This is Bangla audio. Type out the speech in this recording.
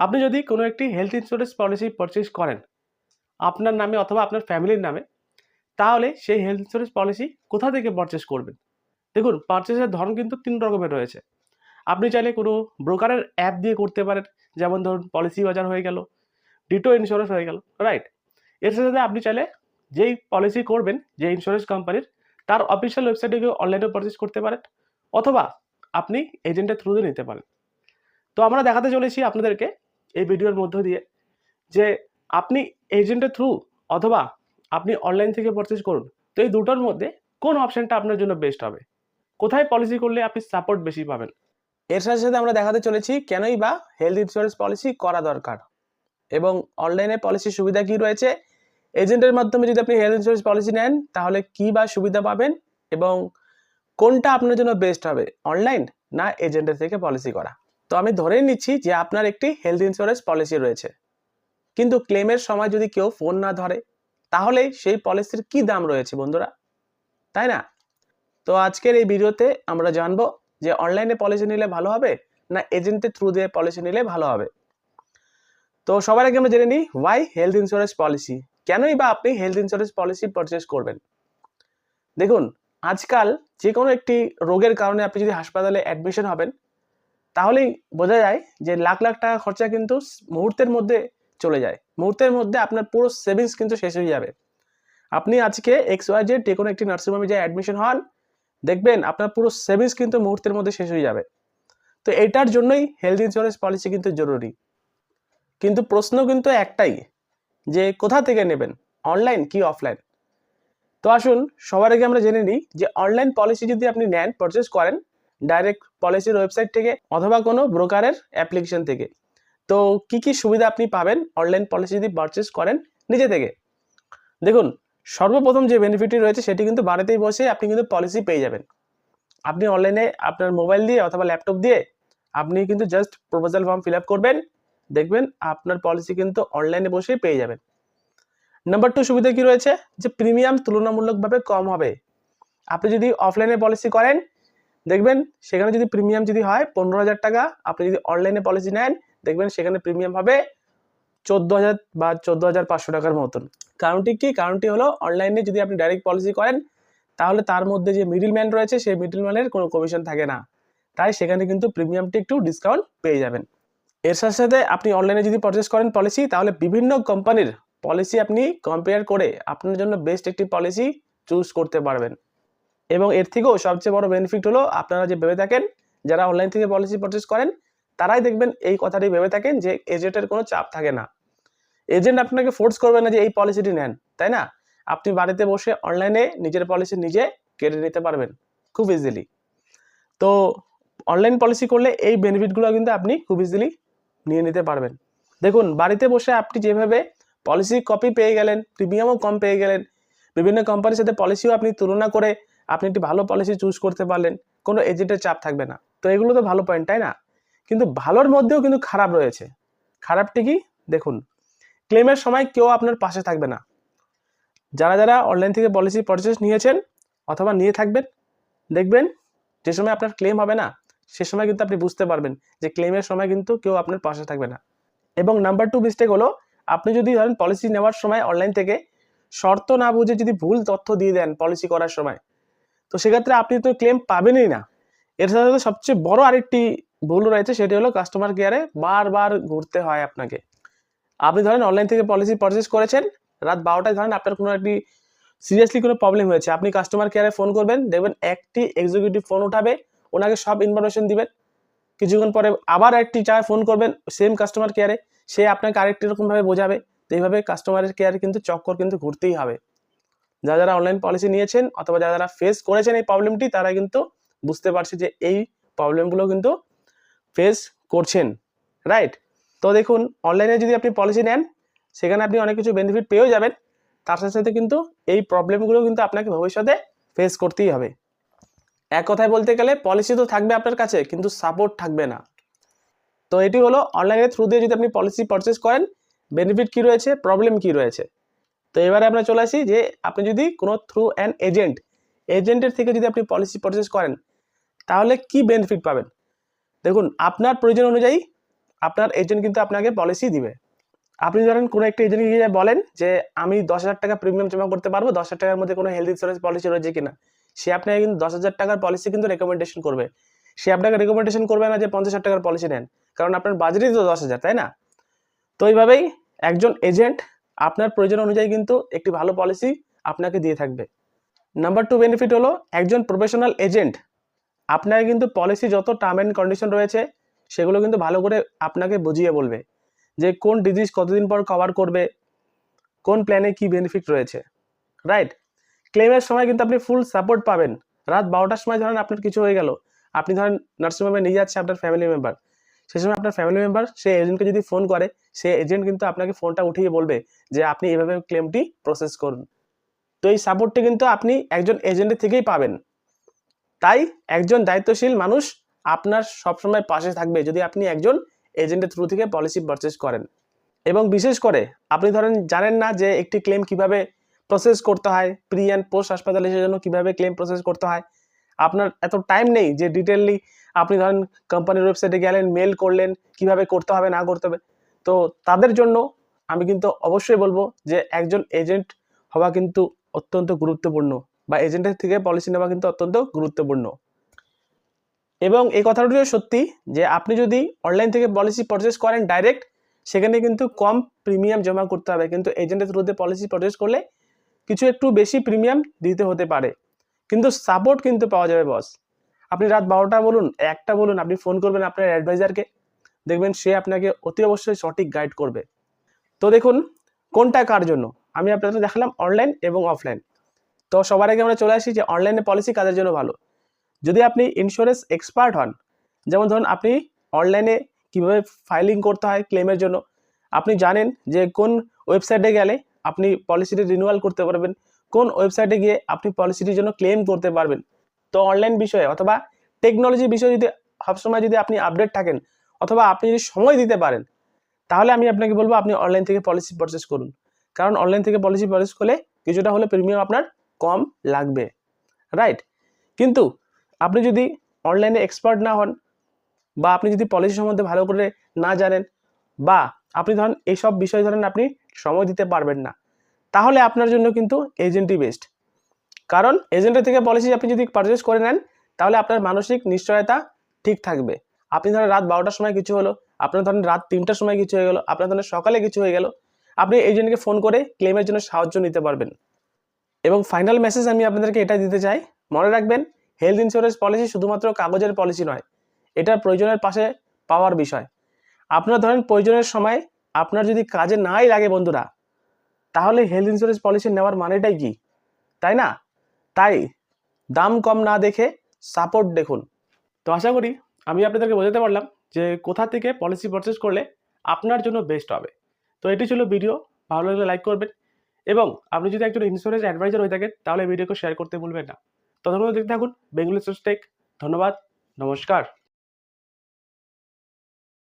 আপনি যদি কোনো একটি হেলথ ইন্স্যুরেন্স পলিসি পারচেজ করেন, আপনার নামে অথবা আপনার ফ্যামিলির নামে, তাহলে সেই হেলথ ইন্স্যুরেন্স পলিসি কোথা থেকে পারচেজ করবেন? দেখুন, পারচেজের ধরন কিন্তু ৩ রকমের রয়েছে। আপনি চাইলে কোনো ব্রোকারের অ্যাপ দিয়ে করতে পারেন। যেমন ধরুন পলিসি বাজার হয়ে গেল, ডিটো ইন্স্যুরেন্স হয়ে গেল, রাইট? এর সাথে সাথে আপনি চাইলে যেই পলিসি করবেন, যে ইন্স্যুরেন্স কোম্পানির, তার অফিসিয়াল ওয়েবসাইটে গিয়ে অনলাইনেও পারচেজ করতে পারেন, অথবা আপনি এজেন্টের থ্রুতে নিতে পারেন। তো আমরা দেখাতে চলেছি আপনাদেরকে এই ভিডিওর মধ্য দিয়ে যে আপনি এজেন্টের থ্রু অথবা আপনি অনলাইন থেকে পারচেজ করুন। তো এই দুটোর মধ্যে কোন অপশনটা আপনার জন্য বেস্ট হবে? কোথায় পলিসি করলে আপনি সাপোর্ট বেশি পাবেন? এর সাথে সাথে আমরা দেখাতে চলেছি কেনই বা হেলথ ইন্স্যুরেন্স পলিসি করা দরকার এবং অনলাইনে পলিসির সুবিধা কি রয়েছে, এজেন্টের মাধ্যমে যদি আপনি হেলথ ইন্স্যুরেন্স পলিসি নেন তাহলে কি বা সুবিধা পাবেন এবং কোনটা আপনার জন্য বেস্ট হবে, অনলাইন না এজেন্টের থেকে পলিসি করা। তো আমি ধরেই নিচ্ছি যে আপনার একটি হেলথ ইন্স্যুরেন্স পলিসি রয়েছে, কিন্তু ক্লেমের সময় যদি কেউ ফোন না ধরে তাহলে সেই পলিসির কি দাম রয়েছে বন্ধুরা, তাই না? তো আজকের এই ভিডিওতে আমরা জানবো যে অনলাইনে পলিসি নিলে ভালো হবে না এজেন্টের থ্রু দিয়ে পলিসি নিলে ভালো হবে। তো সবার আগে আমরা জেনে নিই ওয়াই হেলথ ইন্স্যুরেন্স পলিসি, কেনই বা আপনি হেলথ ইন্স্যুরেন্স পলিসি পারচেজ করবেন। দেখুন, আজকাল যে কোনো একটি রোগের কারণে আপনি যদি হাসপাতালে অ্যাডমিশন হবেন তাহলেই বোঝা যায় যে লাখ লাখ টাকা খরচা কিন্তু মুহূর্তের মধ্যে চলে যায়। মুহূর্তের মধ্যে আপনার পুরো সেভিংস কিন্তু শেষ হয়ে যাবে। আপনি আজকে XYZ যে কোনো একটি নার্সিং হোমে যায় অ্যাডমিশন হন, দেখবেন আপনার পুরো সেভিংস কিন্তু মুহূর্তের মধ্যে শেষ হয়ে যাবে। তো এটার জন্যই হেলথ ইন্স্যুরেন্স পলিসি কিন্তু জরুরি। কিন্তু প্রশ্ন কিন্তু একটাই, যে কোথা থেকে নেবেন, অনলাইন কি অফলাইন? তো আসুন সবার আগে আমরা জেনে নিই যে অনলাইন পলিসি যদি আপনি নেন, পারচেজ করেন ডাইরেক্ট পলিসির ওয়েবসাইট থেকে অথবা কোনো ব্রোকারের অ্যাপ্লিকেশন থেকে, তো কি কি সুবিধা আপনি পাবেন অনলাইন পলিসি যদি পারচেজ করেন নিজে থেকে? দেখুন, সর্বপ্রথম যে বেনিফিটটি রয়েছে সেটি কিন্তু বাড়িতেই বসে আপনি কিন্তু পলিসি পেয়ে যাবেন। আপনি অনলাইনে আপনার মোবাইল দিয়ে অথবা ল্যাপটপ দিয়ে আপনি কিন্তু just proposal form fill up করবেন, দেখবেন আপনার পলিসি কিন্তু অনলাইনে বসেই পেয়ে যাবেন। নাম্বার 2 সুবিধা কি রয়েছে, যে প্রিমিয়াম তুলনামূলকভাবে কম হবে। আপনি যদি অফলাইনে পলিসি করেন, দেখবেন সেখানে যদি প্রিমিয়াম যদি হয় 15,000 টাকা, আপনি যদি অনলাইনে পলিসি নেন দেখবেন সেখানে প্রিমিয়াম হবে 14,000 বা 14,500 টাকার মতন। কারণটি কি? কারণটি হলো অনলাইনে যদি আপনি ডাইরেক্ট পলিসি করেন তাহলে তার মধ্যে যে মিডলম্যান রয়েছে সেই মিডলম্যানের কোনো কমিশন থাকে না, তাই সেখানে কিন্তু প্রিমিয়ামটি একটু ডিসকাউন্ট পেয়ে যাবেন। এর সাথে সাথে আপনি অনলাইনে যদি পারচেজ করেন পলিসি, তাহলে বিভিন্ন কোম্পানির পলিসি আপনি কম্পেয়ার করে আপনার জন্য বেস্ট একটি পলিসি চুজ করতে পারবেন। এবং এর থেকেও সবচেয়ে বড় বেনিফিট হলো, আপনারা যে ভেবে থাকেন যারা অনলাইন থেকে পলিসি পারচেজ করেন তারাই দেখবেন এই কথাটি ভেবে থাকেন যে এজেন্টের কোনো চাপ থাকে না। এজেন্ট আপনাকে ফোর্স করবে না যে এই পলিসিটি নেন, তাই না? আপনি বাড়িতে বসে অনলাইনে নিজের পলিসি নিজে কেটে নিতে পারবেন খুব ইজিলি। তো অনলাইন পলিসি করলে এই বেনিফিটগুলো কিন্তু আপনি খুব ইজিলি নিয়ে নিতে পারবেন। দেখুন, বাড়িতে বসে আপনি যেভাবে পলিসি কপি পেয়ে গেলেন, প্রিমিয়ামও কম পেয়ে গেলেন, বিভিন্ন কোম্পানির সাথে পলিসিও আপনি তুলনা করে আপনি একটি ভালো পলিসি চুজ করতে পারলেন, কোনো এজেন্টের চাপ থাকবে না। তো এগুলো তো ভালো পয়েন্ট, তাই না? কিন্তু ভালোর মধ্যেও কিন্তু খারাপ রয়েছে। খারাপটি কি? দেখুন, ক্লেমের সময় কেউ আপনার পাশে থাকবে না। যারা যারা অনলাইন থেকে পলিসি পারচেজ নিয়েছেন অথবা নিয়ে থাকবেন, দেখবেন যে সময় আপনার ক্লেম হবে না সে সময় কিন্তু আপনি বুঝতে পারবেন যে ক্লেমের সময় কিন্তু কেউ আপনার পাশে থাকবে না। এবং নাম্বার 2 মিস্টেক হলো, আপনি যদি ধরেন পলিসি নেওয়ার সময় অনলাইন থেকে শর্ত না বুঝে যদি ভুল তথ্য দিয়ে দেন পলিসি করার সময়, তো সেক্ষেত্রে আপনি তো ক্লেম পাবেনই না। এর সাথে সাথে সবচেয়ে বড় আরেকটি ভুল রয়েছে, সেটি হলো কাস্টমার কেয়ারে বারবার ঘুরতে হয় আপনাকে। আপনি ধরেন অনলাইন থেকে পলিসি পারচেজ করেছেন, রাত 12টায় ধরেন আপনার কোনো একটি সিরিয়াসলি কোনো প্রবলেম হয়েছে, আপনি কাস্টমার কেয়ারে ফোন করবেন, দেখবেন একটি এক্সিকিউটিভ ফোন উঠাবে, ওনাকে সব ইনফরমেশন দিবেন। কিছুক্ষণ পরে আবার একটি জায়গায় ফোন করবেন সেম কাস্টমার কেয়ারে, সে আপনাকে আরেকটি রকমভাবে বোঝাবে। তো এইভাবে কাস্টমারের কেয়ারে কিন্তু চক্কর কিন্তু ঘুরতেই হবে। যারা যারা অনলাইন পলিসি নিয়েছেন অথবা যারা যারা ফেস করেছেন এই প্রবলেমটি, তারা কিন্তু বুঝতে পারছে যে এই প্রবলেমগুলো কিন্তু ফেস করছেন, রাইট? তো দেখুন, অনলাইনে যদি আপনি পলিসি নেন সেখানে আপনি অনেক কিছু বেনিফিট পেয়েও যাবেন, তার সাথে সাথে কিন্তু এই প্রবলেমগুলো কিন্তু আপনাকে ভবিষ্যতে ফেস করতেই হবে। এক কথায় বলতে গেলে পলিসি তো থাকবে আপনার কাছে, কিন্তু সাপোর্ট থাকবে না। তো এটি হলো অনলাইনের থ্রু দিয়ে যদি আপনি পলিসি পারচেজ করেন বেনিফিট কি রয়েছে, প্রবলেম কি রয়েছে। তো এবারে আমরা চলে আসি যে আপনি যদি কোনো থ্রু অ্যান এজেন্টের থেকে যদি আপনি পলিসি পারচেজ করেন তাহলে কি বেনিফিট পাবেন। দেখুন, আপনার প্রয়োজন অনুযায়ী আপনার এজেন্ট কিন্তু আপনাকে পলিসি দিবে। আপনি ধরেন কোনো একটা এজেন্টকে গিয়ে বলেন যে আমি 10,000 টাকা প্রিমিয়াম জমা করতে পারবো, 10,000 টাকার মধ্যে কোনো হেলথ ইন্স্যুরেন্স পলিসি রয়েছে কিনা। সে আপনাকে কিন্তু 10,000 টাকার পলিসি কিন্তু রেকমেন্ডেশন করবে। সে আপনাকে রেকমেন্ডেশন করবে না যে 50,000 টাকার পলিসি নেন, কারণ আপনার বাজেটই তো 10,000, তাই না? তো এইভাবেই একজন এজেন্ট আপনার প্রয়োজন অনুযায়ী কিন্তু একটি ভালো পলিসি আপনাকে দিয়ে থাকবে। নাম্বার 2 বেনিফিট হলো একজন প্রফেশনাল এজেন্ট আপনাকে কিন্তু পলিসি যত টার্ম অ্যান্ড কন্ডিশন রয়েছে সেগুলো কিন্তু ভালো করে আপনাকে বুঝিয়ে বলবে যে কোন ডিজিজ কতদিন পর কভার করবে, কোন প্ল্যানে কি বেনিফিট রয়েছে, রাইট? ক্লেমের সময় কিন্তু আপনি ফুল সাপোর্ট পাবেন। রাত 12টার সময় ধরেন আপনার কিছু হয়ে গেল, আপনি ধরেন নার্সিংহোমে নিয়ে যাচ্ছে আপনার ফ্যামিলি মেম্বার, সেই সময় আপনার ফ্যামিলি মেম্বার সে এজেন্টকে যদি ফোন করে, সে এজেন্ট কিন্তু আপনাকে ফোনটা উঠিয়ে বলবে যে আপনি এভাবে ক্লেমটি প্রসেস করুন। তো এই সাপোর্টটি কিন্তু আপনি একজন এজেন্টের থেকেই পাবেন। তাই একজন দায়িত্বশীল মানুষ আপনার সবসময় পাশে থাকবে যদি আপনি একজন এজেন্টের থ্রু থেকে পলিসি পারচেজ করেন। এবং বিশেষ করে আপনি ধরেন জানেন না যে একটি ক্লেম কিভাবে প্রসেস করতে হয়, প্রি অ্যান্ড পোস্ট হসপিটালাইজেশনের জন্য কিভাবে ক্লেম প্রসেস করতে হয়, আপনার এত টাইম নেই যে ডিটেইললি আপনি ধরেন কোম্পানির ওয়েবসাইটে গেলেন, মেল করলেন, কিভাবে করতে হবে না করতে হবে। তো তাদের জন্য আমি কিন্তু অবশ্যই বলবো যে একজন এজেন্ট হওয়া কিন্তু অত্যন্ত গুরুত্বপূর্ণ, বা এজেন্টের থেকে পলিসি নেওয়া কিন্তু অত্যন্ত গুরুত্বপূর্ণ। এবং এই কথাটিও সত্যি যে আপনি যদি অনলাইন থেকে পলিসি পারচেজ করেন ডাইরেক্ট, সেখানে কিন্তু কম প্রিমিয়াম জমা করতে হবে, কিন্তু এজেন্টের থ্রুতে পলিসি পারচেজ করলে কিছু একটু বেশি প্রিমিয়াম দিতে হতে পারে, কিন্তু সাপোর্ট কিন্তু পাওয়া যাবে বস। আপনি রাত 12টা বলুন, 1টা বলুন, আপনি ফোন করবেন আপনার অ্যাডভাইজারকে, দেখবেন সে আপনাকে অতি অবশ্যই সঠিক গাইড করবে। তো দেখুন কোনটা কার জন্য, আমি আপনাদের দেখালাম অনলাইন এবং অফলাইন। তো সবার আগে আমরা চলে আসি যে অনলাইনে পলিসি কাদের জন্য ভালো। যদি আপনি ইন্স্যুরেন্স এক্সপার্ট হন, যেমন ধরুন আপনি অনলাইনে কিভাবে ফাইলিং করতে হয় ক্লেমের জন্য, আপনি জানেন যে কোন ওয়েবসাইটে গেলে আপনি পলিসিটি রিনিউয়াল করতে পারবেন, কোন ওয়েবসাইটে গিয়ে আপনি পলিসিটির জন্য ক্লেম করতে পারবেন। তো অনলাইন বিষয়ে অথবা টেকনোলজি বিষয়ে যদি সবসময় যদি আপনি আপডেট থাকেন, অথবা আপনি যদি সময় দিতে পারেন, তাহলে আমি আপনাকে বলবো আপনি অনলাইন থেকে পলিসি পারচেজ করুন। কারণ অনলাইন থেকে পলিসি পারচেজ করলে কিছুটা হলে প্রিমিয়াম আপনার কম লাগবে, রাইট? কিন্তু আপনি যদি অনলাইনে এক্সপার্ট না হন, বা আপনি যদি পলিসি সম্বন্ধে ভালো করে না জানেন, বা আপনি ধরেন এইসব বিষয় ধরেন আপনি সময় দিতে পারবেন না, তাহলে আপনার জন্য কিন্তু এজেন্টই বেস্ট। কারণ এজেন্টের থেকে পলিসি আপনি যদি পারচেজ করে নেন, তাহলে আপনার মানসিক নিশ্চয়তা ঠিক থাকবে। আপনি ধরেন রাত 12টার সময় কিছু হলো, আপনার ধরেন রাত 3টার সময় কিছু হয়ে গেল, আপনার ধরেন সকালে কিছু হয়ে গেল, আপনি এজেন্টকে ফোন করে ক্লেমের জন্য সাহায্য নিতে পারবেন। এবং ফাইনাল মেসেজ আমি আপনাদেরকে এটা দিতে চাই, মনে রাখবেন হেলথ ইন্স্যুরেন্স পলিসি শুধুমাত্র কাগজের পলিসি নয়, এটা প্রয়োজনের পাশে পাওয়ার বিষয়। আপনার ধরেন প্রয়োজনের সময় আপনার যদি কাজে নাই লাগে বন্ধুরা, তাহলে হেলথ ইন্স্যুরেন্স পলিসি নেওয়ার মানেটাই কি, তাই না? তাই দাম কম না দেখে সাপোর্ট দেখুন। তো আশা করি আমি আপনাদেরকে বোঝাতে পারলাম যে কোথা থেকে পলিসি পারচেজ করলে আপনার জন্য বেস্ট হবে। তো এটি ছিল ভিডিও, ভালো লাগলে লাইক করবেন, এবং আপনি যদি একজন ইন্স্যুরেন্স অ্যাডভাইজার হয়ে থাকেন তাহলে ভিডিওকে শেয়ার করতে ভুলবেন না। ততক্ষণ দেখতে থাকুন বেঙ্গলি টেক। ধন্যবাদ, নমস্কার।